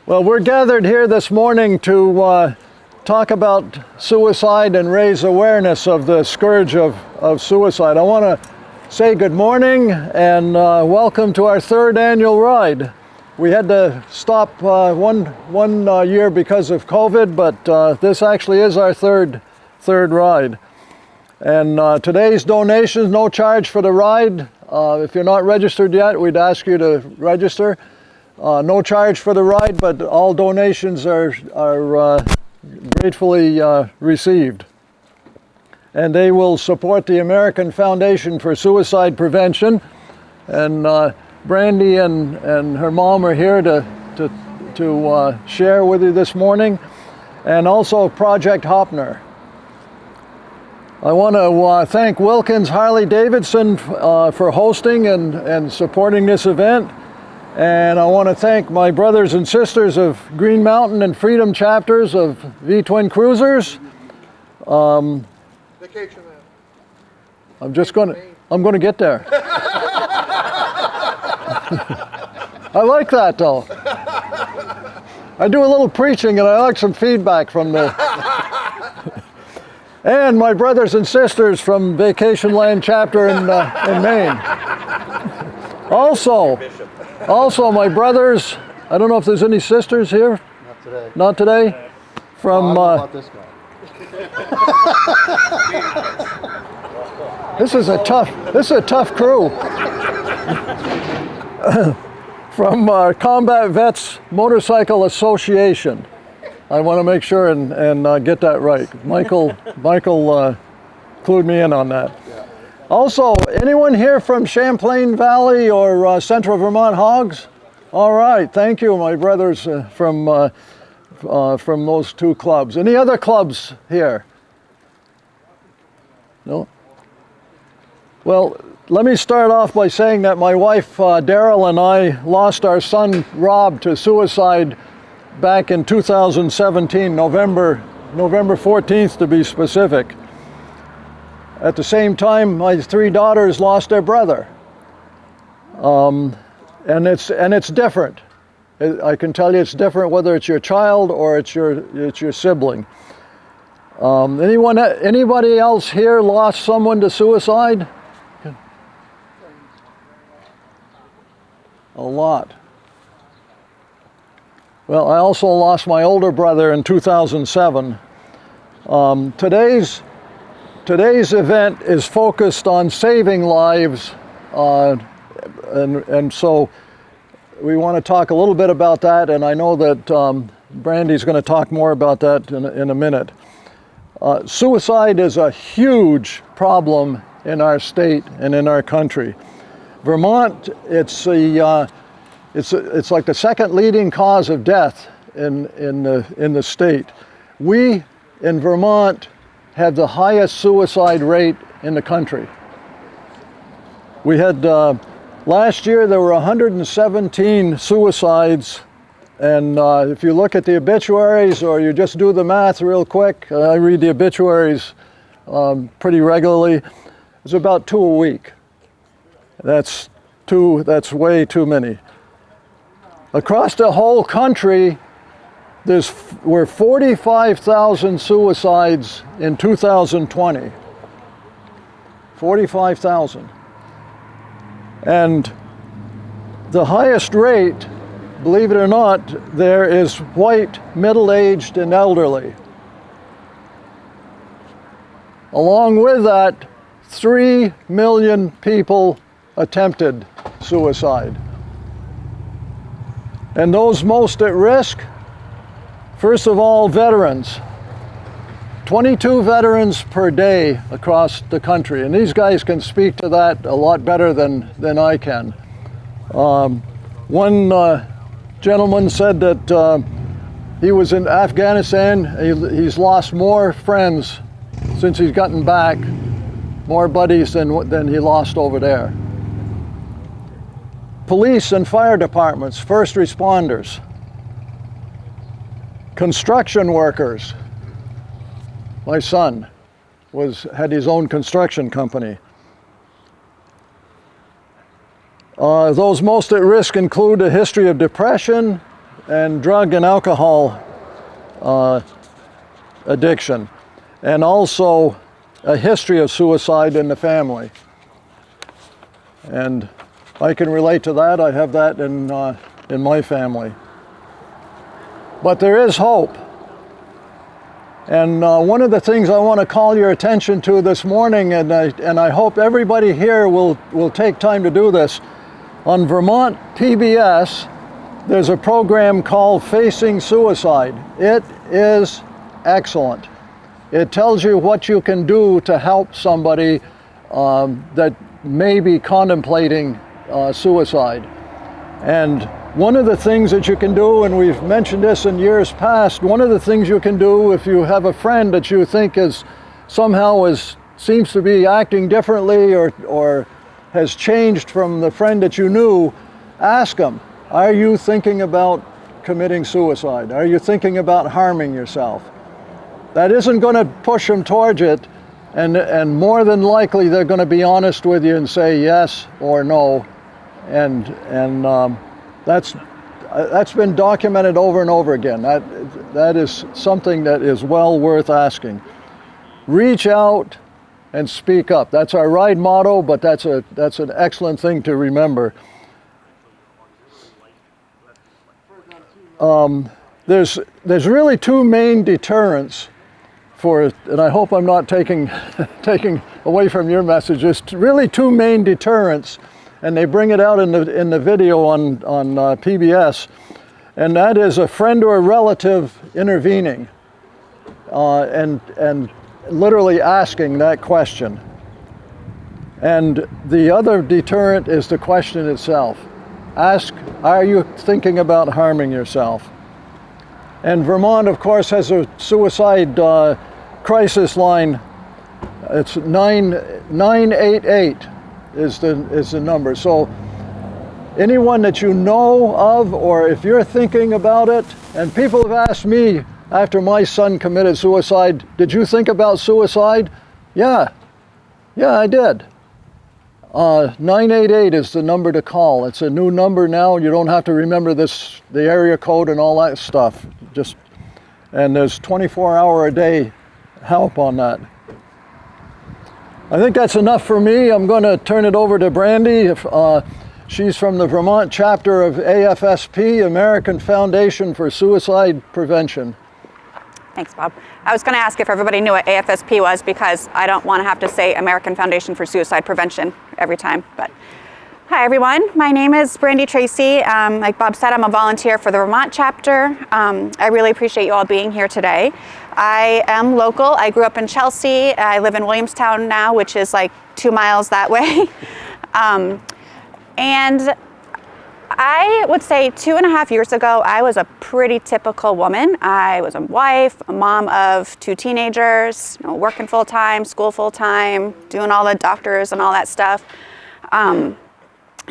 Well, we're gathered here this morning to talk about suicide and raise awareness of the scourge of suicide. I want to say good morning and welcome to our third annual ride. We had to stop one year because of COVID, but this actually is our third ride. And today's donations, no charge for the ride. If you're not registered yet, we'd ask you to register. No charge for the ride, but all donations are gratefully received. And they will support the American Foundation for Suicide Prevention. And Brandy and her mom are here to share with you this morning. And also Project Hopner. I want to thank Wilkins Harley-Davidson for hosting and supporting this event. And I want to thank my brothers and sisters of Green Mountain and Freedom chapters of V-Twin Cruisers. Vacation man. I'm going to get there. I like that though. I do a little preaching and I like some feedback from the... And my brothers and sisters from Vacation Land chapter in Maine. Also, my brothers, I don't know if there's any sisters here. Not today. Not today? From, about this guy. this is a tough crew. From Combat Vets Motorcycle Association. I want to make sure and get that right. Michael clued me in on that. Yeah. Also, anyone here from Champlain Valley or Central Vermont Hogs? All right, thank you, my brothers from those two clubs. Any other clubs here? No? Well, let me start off by saying that my wife, Daryl, and I lost our son, Rob, to suicide back in 2017, November 14th to be specific. At the same time, my three daughters lost their brother. And it's different. I can tell you it's different whether it's your child or it's your sibling. Anybody else here lost someone to suicide? A lot. Well, I also lost my older brother in 2007. Today's event is focused on saving lives, and so we want to talk a little bit about that, and I know that Brandy's going to talk more about that in a minute. Suicide is a huge problem in our state and in our country. Vermont, it's like the second leading cause of death in the state. We in Vermont have the highest suicide rate in the country. We had last year there were 117 suicides, and if you look at the obituaries or you just do the math real quick, I read the obituaries pretty regularly. It's about 2 a week. That's way too many. Across the whole country, were 45,000 suicides in 2020. 45,000. And the highest rate, believe it or not, there is white, middle-aged, and elderly. Along with that, 3 million people attempted suicide. And those most at risk, first of all, veterans. 22 veterans per day across the country, and these guys can speak to that a lot better than I can. One gentleman said that he was in Afghanistan. He's lost more friends since he's gotten back, more buddies than he lost over there. Police and fire departments, first responders, construction workers. My son had his own construction company. Those most at risk include a history of depression, and drug and alcohol addiction, and also a history of suicide in the family. And I can relate to that. I have that in my family. But there is hope. And one of the things I want to call your attention to this morning, and I hope everybody here will take time to do this, on Vermont PBS, there's a program called Facing Suicide. It is excellent. It tells you what you can do to help somebody that may be contemplating suicide. And one of the things that you can do, and we've mentioned this in years past, one of the things you can do if you have a friend that you think is somehow seems to be acting differently or has changed from the friend that you knew, ask them, are you thinking about committing suicide? Are you thinking about harming yourself? That isn't going to push them towards it, and more than likely they're going to be honest with you and say yes or no, and that's been documented over and over again. That is something that is well worth asking. Reach out and speak up. That's our ride motto, but that's an excellent thing to remember. There's really two main deterrents for, and I hope I'm not taking away from your message. There's really two main deterrents, and they bring it out in the video on PBS, and that is a friend or a relative intervening and literally asking that question. And the other deterrent is the question itself. Ask, are you thinking about harming yourself? And Vermont, of course, has a suicide crisis line. It's 988 is the number. So anyone that you know of, or if you're thinking about it, and people have asked me after my son committed suicide, did you think about suicide? Yeah, I did. 988 is the number to call. It's a new number now. You don't have to remember the area code and all that stuff. And there's 24-hour-a-day help on that. I think that's enough for me. I'm going to turn it over to Brandy. She's from the Vermont chapter of AFSP, American Foundation for Suicide Prevention. Thanks, Bob. I was going to ask if everybody knew what AFSP was, because I don't want to have to say American Foundation for Suicide Prevention every time. But hi, everyone. My name is Brandy Tracy. Like Bob said, I'm a volunteer for the Vermont chapter. I really appreciate you all being here today. I am local. I grew up in Chelsea. I live in Williamstown now, which is like 2 miles that way. And I would say 2.5 years ago, I was a pretty typical woman. I was a wife, a mom of 2 teenagers, working full-time, school full-time, doing all the doctors and all that stuff. And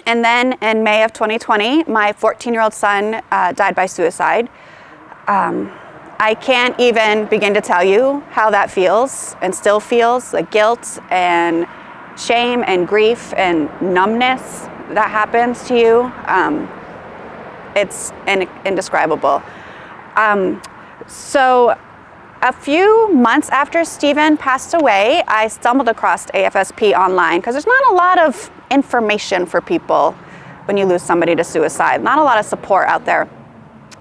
then in May of 2020, my 14-year-old son died by suicide. I can't even begin to tell you how that feels and still feels, the guilt and shame and grief and numbness that happens to you. It's indescribable. So a few months after Stephen passed away, I stumbled across AFSP online, because there's not a lot of information for people when you lose somebody to suicide, not a lot of support out there.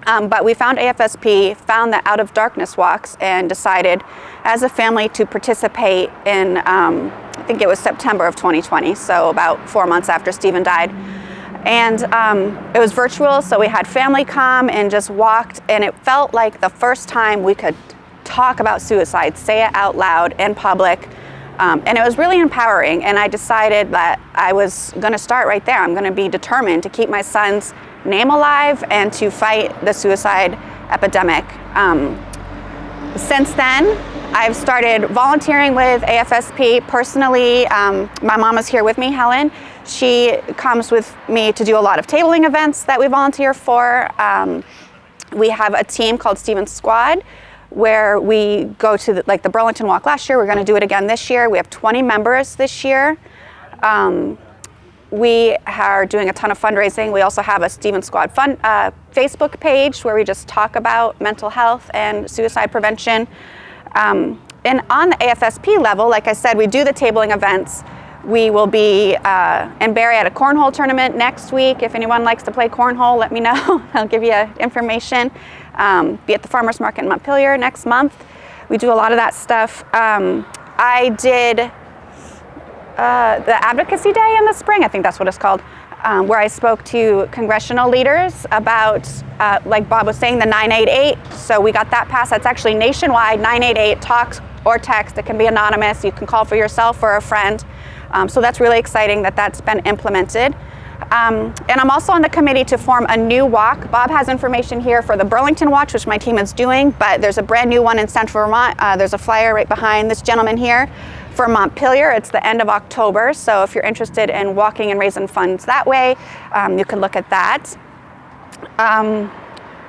But we found AFSP, found the Out of Darkness walks, and decided as a family to participate in, I think it was September of 2020, so about 4 months after Stephen died. And it was virtual, so we had family come and just walked, and it felt like the first time we could talk about suicide, say it out loud in public. And it was really empowering, and I decided that I was going to start right there. I'm going to be determined to keep my son's name alive and to fight the suicide epidemic. Since then, I've started volunteering with AFSP personally. My mom is here with me, Helen. She comes with me to do a lot of tabling events that we volunteer for. We have a team called Stephen's Squad, where we go to the Burlington Walk last year. We're going to do it again this year. We have 20 members this year. We are doing a ton of fundraising. We also have a Stephen Squad Facebook page where we just talk about mental health and suicide prevention. And on the AFSP level, like I said, we do the tabling events. We will be in Barre at a cornhole tournament next week. If anyone likes to play cornhole, let me know. I'll give you information. Be at the Farmers Market in Montpelier next month. We do a lot of that stuff. I did the Advocacy Day in the spring, I think that's what it's called, where I spoke to congressional leaders about, like Bob was saying, the 988. So we got that passed. That's actually nationwide, 988, talk or text. It can be anonymous. You can call for yourself or a friend. So that's really exciting that that's been implemented. And I'm also on the committee to form a new walk. Bob has information here for the Burlington Watch, which my team is doing, but there's a brand new one in Central Vermont. There's a flyer right behind this gentleman here for Montpelier. It's the end of October, so if you're interested in walking and raising funds that way, you can look at that.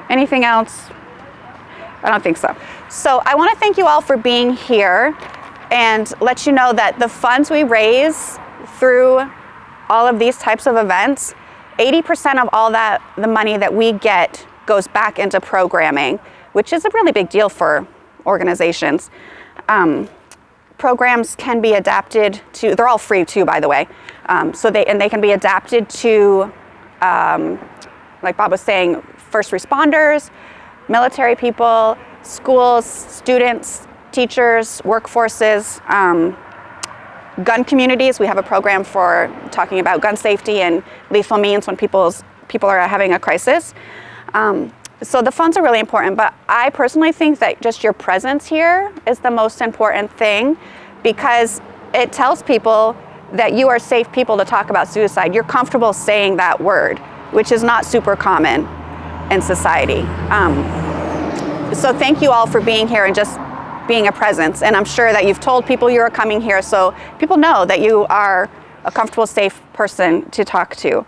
Anything else? I don't think so. So I want to thank you all for being here and let you know that the funds we raise through all of these types of events, 80% of all that, the money that we get goes back into programming, which is a really big deal for organizations. Programs can be adapted to, they're all free too, by the way. So they can be adapted to, like Bob was saying, first responders, military people, schools, students, teachers, workforces, gun communities. We have a program for talking about gun safety and lethal means when people are having a crisis. So the funds are really important, but I personally think that just your presence here is the most important thing because it tells people that you are safe people to talk about suicide. You're comfortable saying that word, which is not super common in society. So thank you all for being here and just being a presence. And I'm sure that you've told people you're coming here, so people know that you are a comfortable, safe person to talk to.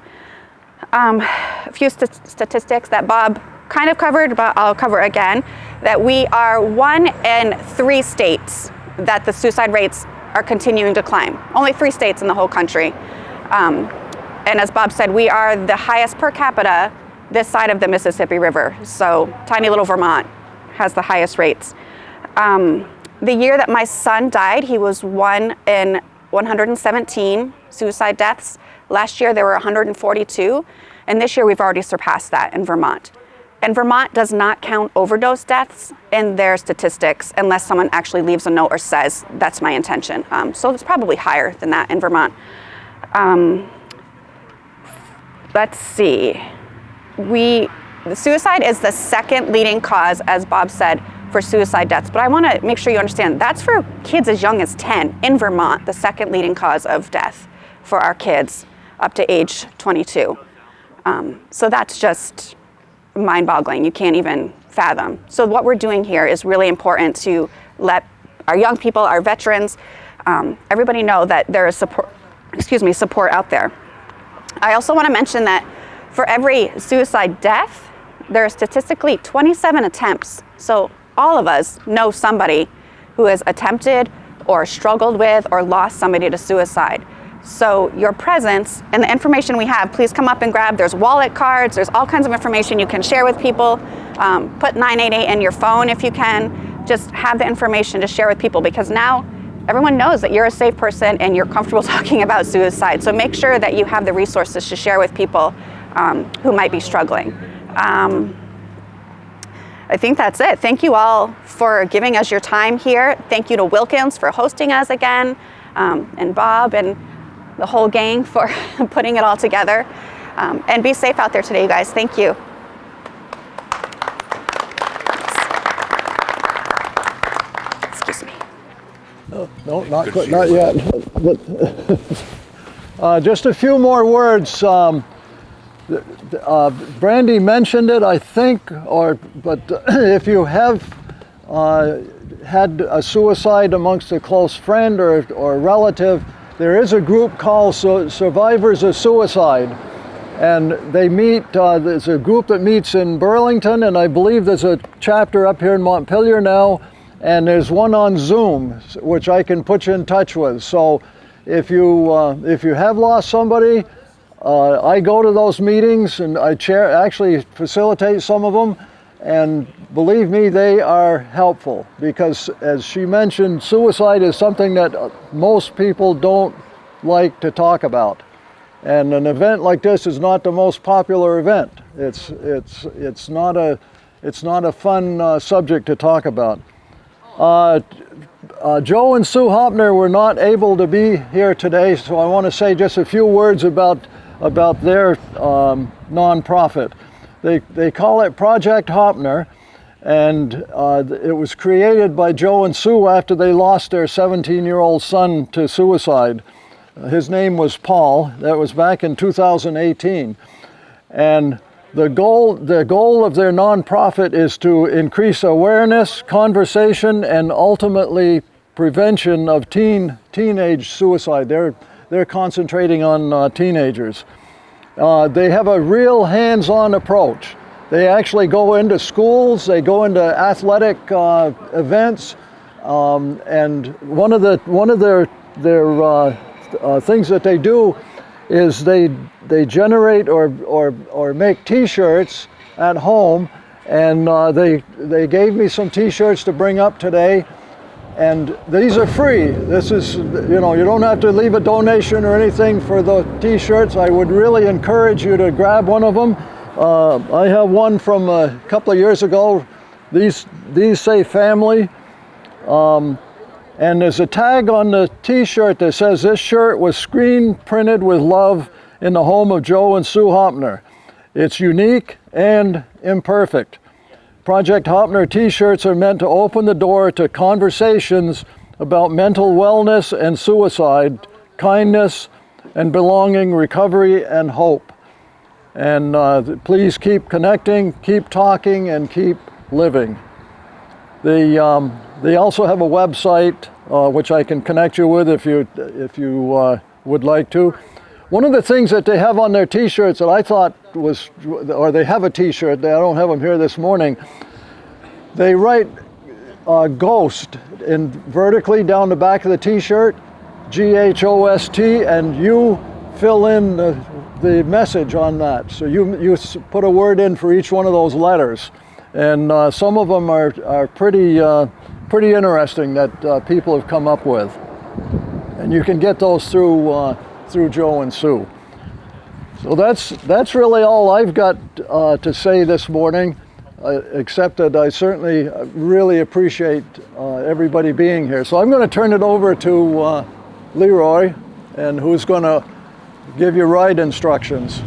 A few statistics that Bob kind of covered, but I'll cover again, that we are 1 in 3 states that the suicide rates are continuing to climb. Only 3 states in the whole country. And as Bob said, we are the highest per capita this side of the Mississippi River. So tiny little Vermont has the highest rates. The year that my son died, he was 1 in 117 suicide deaths. Last year there were 142, and this year we've already surpassed that in Vermont. And Vermont does not count overdose deaths in their statistics unless someone actually leaves a note or says, that's my intention. So it's probably higher than that in Vermont. Let's see. The suicide is the second leading cause, as Bob said, for suicide deaths. But I want to make sure you understand, that's for kids as young as 10 in Vermont, the second leading cause of death for our kids up to age 22. So that's just mind-boggling. You can't even fathom. So what we're doing here is really important to let our young people, our veterans, everybody know that there is support out there. I also want to mention that for every suicide death, there are statistically 27 attempts. So all of us know somebody who has attempted or struggled with or lost somebody to suicide. So your presence and the information we have, please come up and grab. There's wallet cards, there's all kinds of information you can share with people. Put 988 in your phone if you can. Just have the information to share with people because now everyone knows that you're a safe person and you're comfortable talking about suicide. So make sure that you have the resources to share with people who might be struggling. I think that's it. Thank you all for giving us your time here. Thank you to Wilkins for hosting us again, and Bob and the whole gang for putting it all together. And be safe out there today, you guys. Thank you. Excuse me. No, not yet. But, just a few more words. Brandy mentioned it, I think, but if you have had a suicide amongst a close friend or relative, there is a group called Survivors of Suicide, and they meet. There's a group that meets in Burlington, and I believe there's a chapter up here in Montpelier now, and there's one on Zoom, which I can put you in touch with. So if you have lost somebody, I go to those meetings and I actually facilitate some of them, and believe me, they are helpful because, as she mentioned, suicide is something that most people don't like to talk about. And an event like this is not the most popular event. It's not a fun subject to talk about. Joe and Sue Hopner were not able to be here today, so I want to say just a few words about their nonprofit. They call it Project Hopner, and it was created by Joe and Sue after they lost their 17-year-old son to suicide. His name was Paul. That was back in 2018. And the goal of their nonprofit is to increase awareness, conversation, and ultimately prevention of teenage suicide. They're concentrating on teenagers. They have a real hands-on approach. They actually go into schools, they go into athletic events, and one of their things that they do is they generate or make T-shirts at home, and they gave me some T-shirts to bring up today, and these are free. This is, you don't have to leave a donation or anything for the T-shirts. I would really encourage you to grab one of them. I have one from a couple of years ago. These say family. And there's a tag on the T-shirt that says, "This shirt was screen printed with love in the home of Joe and Sue Hopner. It's unique and imperfect." Project Hopner T-shirts are meant to open the door to conversations about mental wellness and suicide, kindness and belonging, recovery and hope. And please keep connecting, keep talking, and keep living. They also have a website which I can connect you with if you would like to. One of the things that they have on their T-shirts that I thought was, or they have a T-shirt, I don't have them here this morning, they write ghost in vertically down the back of the T-shirt, GHOST, and you fill in the message on that. So you put a word in for each one of those letters. And some of them are pretty interesting that people have come up with, and you can get those through Joe and Sue. So that's really all I've got to say this morning, except that I certainly really appreciate everybody being here. So I'm going to turn it over to Leroy, and who's going to give you ride instructions.